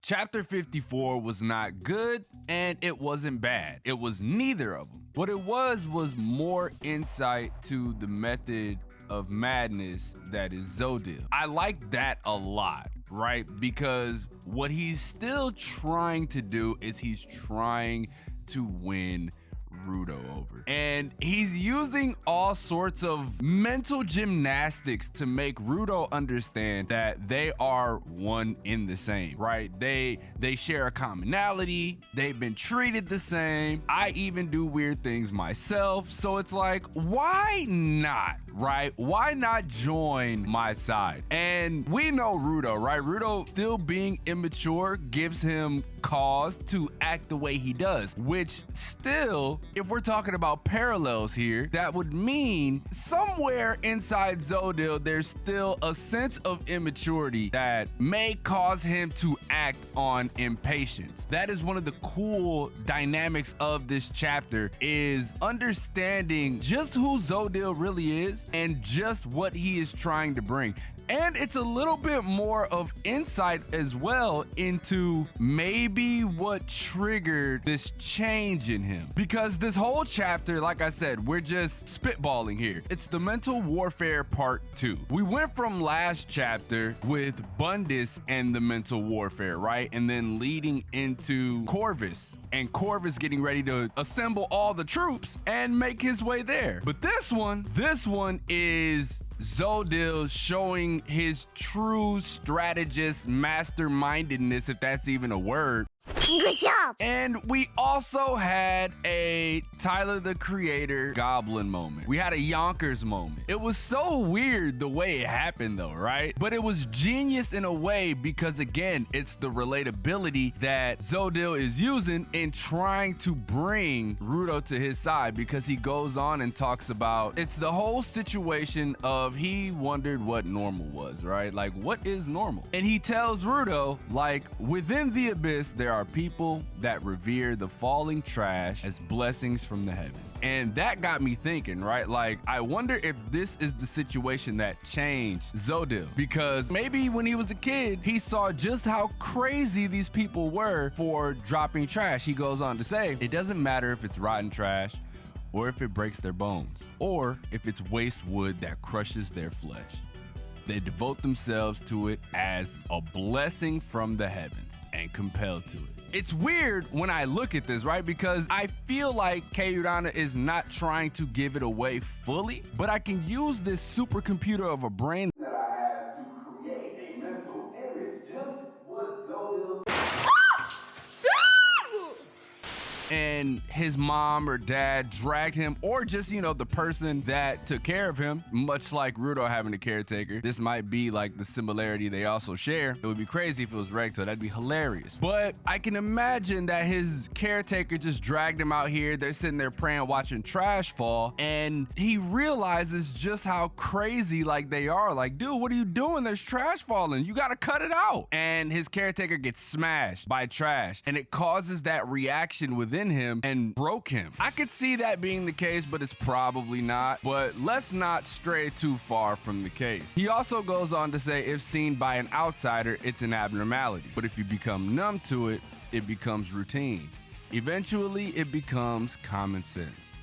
Chapter 54 was not good and it wasn't bad. It was neither of them. What it was more insight to the method of madness that is Zodil. I like that a lot, right? Because what he's still trying to do is he's trying to win Rudo over. And he's using all sorts of mental gymnastics to make Rudo understand that they are one in the same, right? They share a commonality. They've been treated the same. I even do weird things myself. So it's like, why not, right? Why not join my side? And we know Rudo, right? Rudo still being immature gives him cause to act the way he does, which still, if we're talking about parallels here, that would mean somewhere inside Zodil, there's still a sense of immaturity that may cause him to act on impatience. That is one of the cool dynamics of this chapter, is understanding just who Zodil really is and just what he is trying to bring. And it's a little bit more of insight as well into maybe what triggered this change in him. Because this whole chapter, like I said, we're just spitballing here. It's the mental warfare part 2. We went from last chapter with Bundus and the mental warfare, right? And then leading into Corvus, and Corvus getting ready to assemble all the troops and make his way there. But this one is Zodil showing his true strategist mastermindedness, if that's even a word. Good job! And we also had a Tyler the Creator Goblin moment. We had a Yonkers moment. It was so weird the way it happened though, right? But it was genius in a way because, again, it's the relatability that Zodil is using in trying to bring Rudo to his side, because he goes on and talks about, it's the whole situation of he wondered what normal was, right? Like, what is normal? And he tells Rudo, like, within the abyss, there are people that revere the falling trash as blessings from the heavens. And that got me thinking, right? Like, I wonder if this is the situation that changed Zodil, because maybe when he was a kid, he saw just how crazy these people were for dropping trash. He goes on to say, it doesn't matter if it's rotten trash or if it breaks their bones or if it's waste wood that crushes their flesh. They devote themselves to it as a blessing from the heavens and compelled to it. It's weird when I look at this, right? Because I feel like Keirana is not trying to give it away fully, but I can use this supercomputer of a brain that I have to create a mental image, just what Zodil's and his mom or dad dragged him, or just, you know, the person that took care of him, much like Rudo having a caretaker. This might be like the similarity they also share. It would be crazy if it was Recto. That'd be hilarious. But I can imagine that his caretaker just dragged him out here. They're sitting there praying, watching trash fall, and he realizes just how crazy like they are. Like, dude, what are you doing? There's trash falling. You gotta cut it out. And his caretaker gets smashed by trash, and it causes that reaction within him and broke him. I could see that being the case, but it's probably not. But let's not stray too far from the case. He also goes on to say, if seen by an outsider, it's an abnormality. But if you become numb to it, it becomes routine. Eventually, it becomes common sense.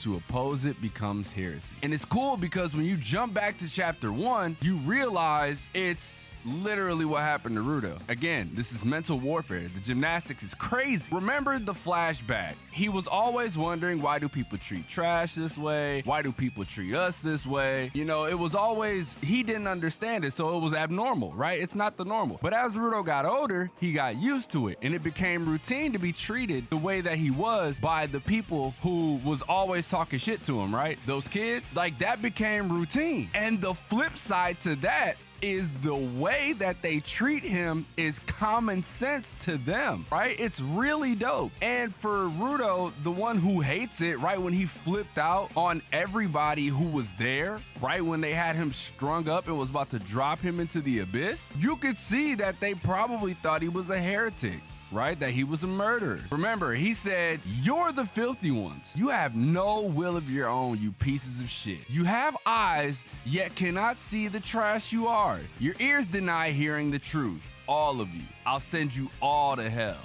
To oppose it becomes heresy. And it's cool because when you jump back to chapter 1, you realize it's literally what happened to Rudo. Again, this is mental warfare. The gymnastics is crazy. Remember the flashback. He was always wondering, why do people treat trash this way? Why do people treat us this way? You know, it was always, he didn't understand it, so it was abnormal, right? It's not the normal. But as Rudo got older, he got used to it, and it became routine to be treated the way that he was by the people who was always talking shit to him, right? Those kids, like, that became routine. And the flip side to that is the way that they treat him is common sense to them, right? It's really dope. And for Rudo, the one who hates it, right, when he flipped out on everybody who was there, right, when they had him strung up and was about to drop him into the abyss, you could see that they probably thought he was a heretic, right? That he was a murderer. Remember, he said, you're the filthy ones. You have no will of your own, you pieces of shit. You have eyes, yet cannot see the trash you are. Your ears deny hearing the truth. all of you. I'll send you all to hell.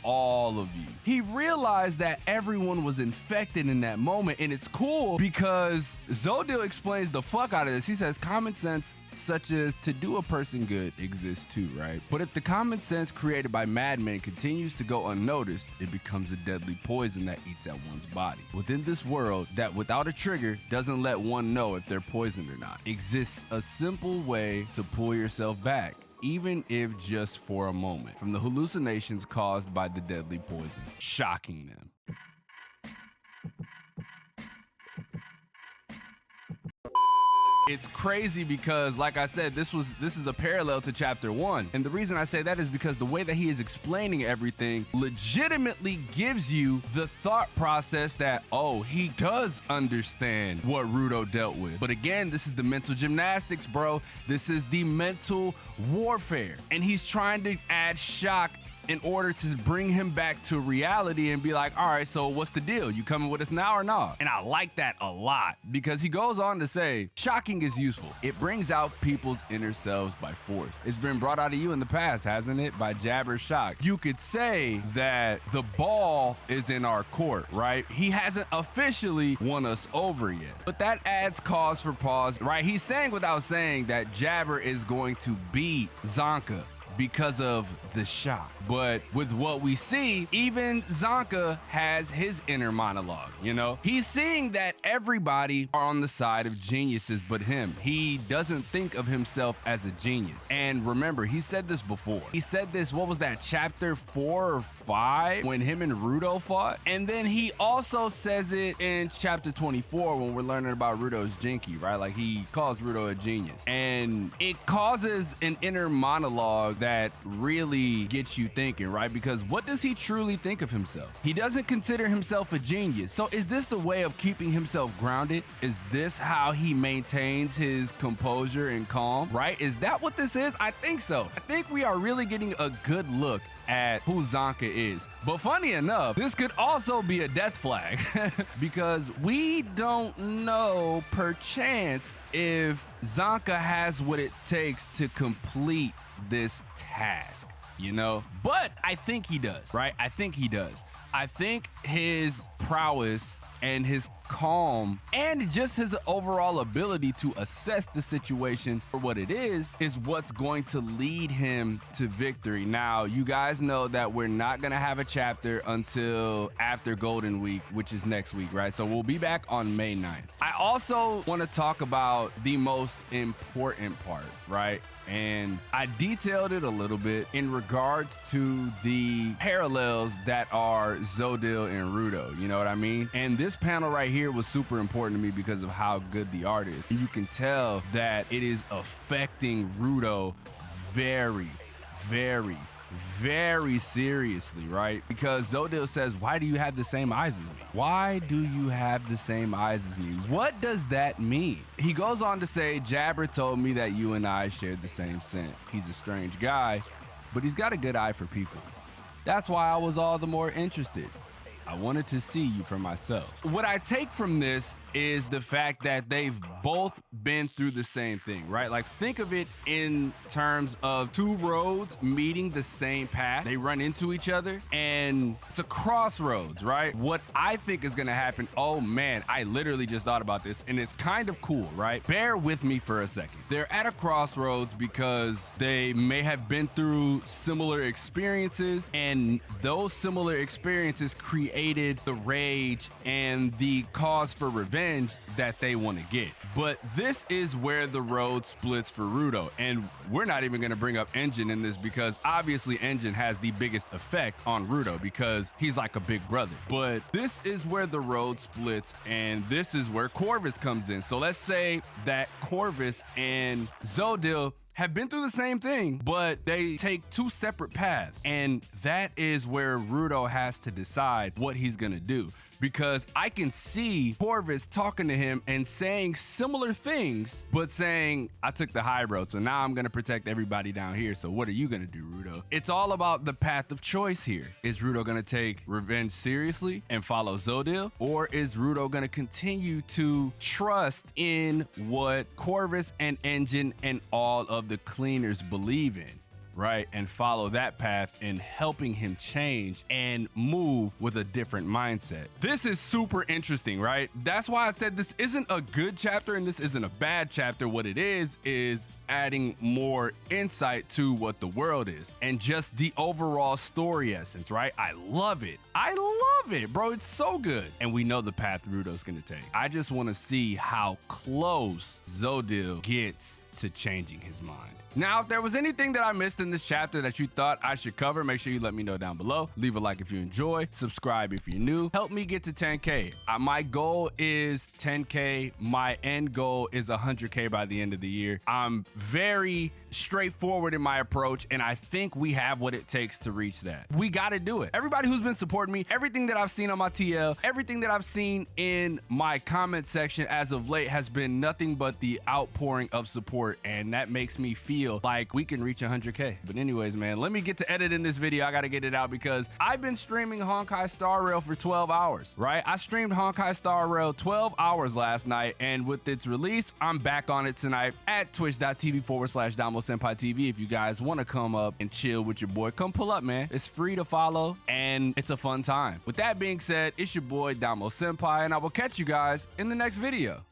All of you. He realized that everyone was infected in that moment, and it's cool because Zodil explains the fuck out of this. He says common sense such as to do a person good exists too, right? But if the common sense created by madmen continues to go unnoticed, it becomes a deadly poison that eats at one's body. Within this world that without a trigger doesn't let one know if they're poisoned or not, exists a simple way to pull yourself back, even if just for a moment, from the hallucinations caused by the deadly poison, shocking them. It's crazy because, like I said, this is a parallel to chapter 1. And the reason I say that is because the way that he is explaining everything legitimately gives you the thought process that, oh, he does understand what Rudo dealt with. But again, this is the mental gymnastics, bro. This is the mental warfare. And he's trying to add shock in order to bring him back to reality and be like, all right, so what's the deal? You coming with us now or not? And I like that a lot because he goes on to say, shocking is useful. It brings out people's inner selves by force. It's been brought out of you in the past, hasn't it? By Jabber's shock. You could say that the ball is in our court, right? He hasn't officially won us over yet, but that adds cause for pause, right? He's saying without saying that Jabber is going to beat Zanka because of the shock. But with what we see, even Zanka has his inner monologue, you know? He's seeing that everybody are on the side of geniuses but him. He doesn't think of himself as a genius. And remember, he said this before. He said this, what was that, chapter 4 or 5, when him and Rudo fought? And then he also says it in chapter 24 when we're learning about Rudo's Jinky, right? Like, he calls Rudo a genius. And it causes an inner monologue that really gets you thinking, right? Because what does he truly think of himself? He doesn't consider himself a genius. So is this the way of keeping himself grounded? Is this how he maintains his composure and calm, right? Is that what this is? I think so. I think we are really getting a good look at who Zanka is. But funny enough, this could also be a death flag because we don't know perchance if Zanka has what it takes to complete this task, you know? But I think he does, right? I think he does. I think his prowess and his calm and just his overall ability to assess the situation for what it is what's going to lead him to victory. Now, you guys know that we're not gonna have a chapter until after Golden Week, which is next week, right? So we'll be back on May 9th. I also want to talk about the most important part, right? And I detailed it a little bit in regards to the parallels that are Zodil and Rudo, you know what I mean? And this panel right here was super important to me because of how good the art is. And you can tell that it is affecting Rudo very, very, very seriously, right? Because Zodil says, why do you have the same eyes as me? Why do you have the same eyes as me? What does that mean? He goes on to say, Jabber told me that you and I shared the same scent. He's a strange guy, but he's got a good eye for people. That's why I was all the more interested. I wanted to see you for myself. What I take from this is the fact that they've both been through the same thing, right? Like, think of it in terms of two roads meeting the same path. They run into each other and it's a crossroads, right? What I think is gonna happen, oh man, I literally just thought about this and it's kind of cool, right? Bear with me for a second. They're at a crossroads because they may have been through similar experiences, and those similar experiences created the rage and the cause for revenge that they want to get. But this is where the road splits for Rudo, and we're not even going to bring up Engine in this because obviously Engine has the biggest effect on Rudo because he's like a big brother. But this is where the road splits, and this is where Corvus comes in. So let's say that Corvus and Zodil have been through the same thing, but they take two separate paths. And that is where Rudo has to decide what he's gonna do. Because I can see Corvus talking to him and saying similar things, but saying, I took the high road, so now I'm gonna protect everybody down here, so what are you gonna do, Rudo? It's all about the path of choice here. Is Rudo gonna take revenge seriously and follow Zodil? Or is Rudo gonna continue to trust in what Corvus and Engine and all of the cleaners believe in? right? And follow that path in helping him change and move with a different mindset. This is super interesting, right? That's why I said this isn't a good chapter and this isn't a bad chapter. What it is adding more insight to what the world is and just the overall story essence, right? I love it. I love it, bro. It's so good. And we know the path Ruto's gonna take. I just want to see how close Zodil gets to changing his mind. Now, if there was anything that I missed in this chapter that you thought I should cover, make sure you let me know down below. Leave a like if you enjoy, subscribe if you're new. Help me get to 10K. My goal is 10K. My end goal is 100K by the end of the year. I'm very straightforward in my approach, and I think we have what it takes to reach that. We got to do it. Everybody who's been supporting me, everything that I've seen on my TL, everything that I've seen in my comment section as of late has been nothing but the outpouring of support, and that makes me feel like we can reach 100K. But anyways, man, let me get to editing this video. I got to get it out because I've been streaming Honkai Star Rail for 12 hours, right? I streamed Honkai Star Rail 12 hours last night, and with its release, I'm back on it tonight at twitch.tv/xDomoSenpaix TV. If you guys want to come up and chill with your boy, come pull up, man. It's free to follow, and it's a fun time. With that being said, it's your boy, Domo Senpai, and I will catch you guys in the next video.